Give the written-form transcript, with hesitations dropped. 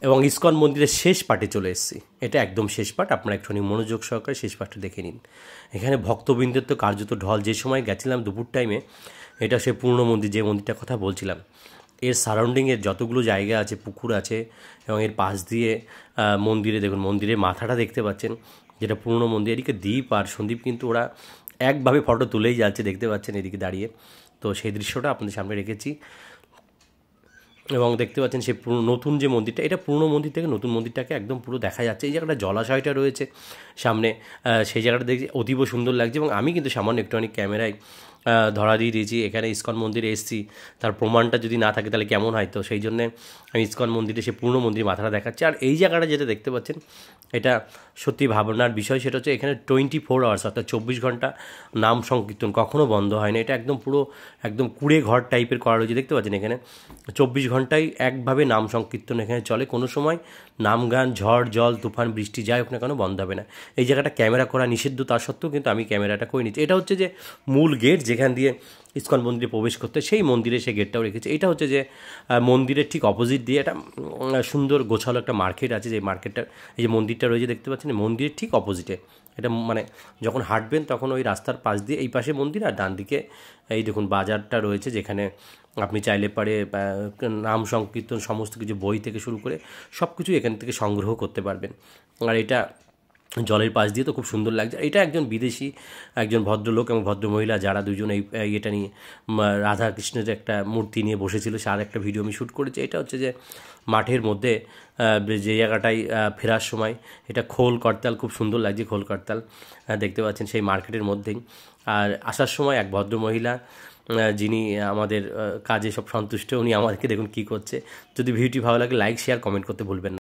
এবং ইসকন মন্দিরের শেষ পার্টে চলে এসেছি। এটা একদম শেষ পার্ট, আপনারা একটুখানি মনোযোগ সহকারে শেষ পার্টটা দেখে নিন। এখানে ভক্তবৃন্দের তো কার্যত ঢল। যে সময় গেছিলাম দুপুর টাইমে, এটা সে পুরনো মন্দির, যে মন্দিরটার কথা বলছিলাম, এর সারাউন্ডিংয়ের যতগুলো জায়গা আছে, পুকুর আছে, এবং এর পাশ দিয়ে মন্দিরে দেখুন, মন্দিরের মাথাটা দেখতে পাচ্ছেন, যেটা পুরনো মন্দির। এদিকে দীপ আর সন্দীপ কিন্তু ওরা একভাবে ফটো তুলেই যাচ্ছে, দেখতে পাচ্ছেন এদিকে দাঁড়িয়ে। তো সেই দৃশ্যটা আপনাদের সামনে রেখেছি। এবং দেখতে পাচ্ছেন সেই নতুন যে মন্দিরটা, এটা পুরনো মন্দির থেকে নতুন মন্দিরটাকে একদম পুরো দেখা যাচ্ছে। এই জায়গাটা জলাশয়টা রয়েছে সামনে, সেই জায়গাটা দেখছি অতীব সুন্দর লাগছে। এবং আমি কিন্তু সামান্য একটুখানি ক্যামেরায় ধরা দিয়ে দিয়েছি, এখানে ইসকন মন্দিরে এসেছি, তার প্রমাণটা যদি না থাকে তাহলে কেমন হয়। তো সেই জন্যে আমি ইসকন মন্দিরে সেই পুরনো মন্দির মাথাটা দেখাচ্ছি। আর এই জায়গাটা যেটা দেখতে পাচ্ছেন, এটা সত্যি ভাবনার বিষয়। সেটা হচ্ছে এখানে 24 আওয়ার্স, অর্থাৎ 24 ঘন্টা নাম সংকীর্তন কখনও বন্ধ হয় না। এটা একদম পুরো একদম কুঁড়ে ঘর টাইপের করা রয়েছে, দেখতে পাচ্ছেন। এখানে 24 ঘন্টাই একভাবে নাম সংকীর্তন এখানে চলে। কোনো সময় নাম গান, ঝড় জল তুফান বৃষ্টি যাই হোক না কেন বন্ধ হবে না। এই জায়গাটা ক্যামেরা করা নিষিদ্ধ, তা সত্ত্বেও কিন্তু আমি ক্যামেরাটা করে নিচ্ছি। এটা হচ্ছে যে মূল গেট, যেখান দিয়ে ইসকন মন্দিরে প্রবেশ করতে, সেই মন্দিরে সেই গেটটাও রেখেছে। এটা হচ্ছে যে মন্দিরের ঠিক অপোজিট দিয়ে একটা সুন্দর গোছালো একটা মার্কেট আছে। যে মার্কেটটা, এই যে মন্দিরটা রয়েছে দেখতে পাচ্ছেন, মন্দিরের ঠিক অপোজিটে। এটা মানে যখন হাঁটবেন তখন ওই রাস্তার পাশ দিয়ে এই পাশে মন্দির, আর ডান দিকে এই দেখুন বাজারটা রয়েছে, যেখানে আপনি চাইলে পারে নাম সংকীর্তন সমস্ত কিছু বই থেকে শুরু করে সব কিছু এখান থেকে সংগ্রহ করতে পারবেন। আর এটা জলের পাশ দিয়ে তো খুব সুন্দর লাগছে। এটা একজন বিদেশি, একজন ভদ্রলোক এবং ভদ্রমহিলা, যারা দুজন এই এটা নিয়ে রাধা কৃষ্ণের একটা মূর্তি নিয়ে বসেছিল, সে আর একটা ভিডিও আমি শ্যুট করেছি। এটা হচ্ছে যে মাঠের মধ্যে যে জায়গাটায় ফেরার সময়, এটা খোল করতাল, খুব সুন্দর লাগছে খোল করতাল, দেখতে পাচ্ছেন সেই মার্কেটের মধ্যেই। আর আসার সময় এক ভদ্রমহিলা, যিনি আমাদের কাজে সব সন্তুষ্ট, উনি আমাদেরকে দেখুন কী করছে। যদি ভিডিওটি ভালো লাগে লাইক শেয়ার কমেন্ট করতে ভুলবেন না।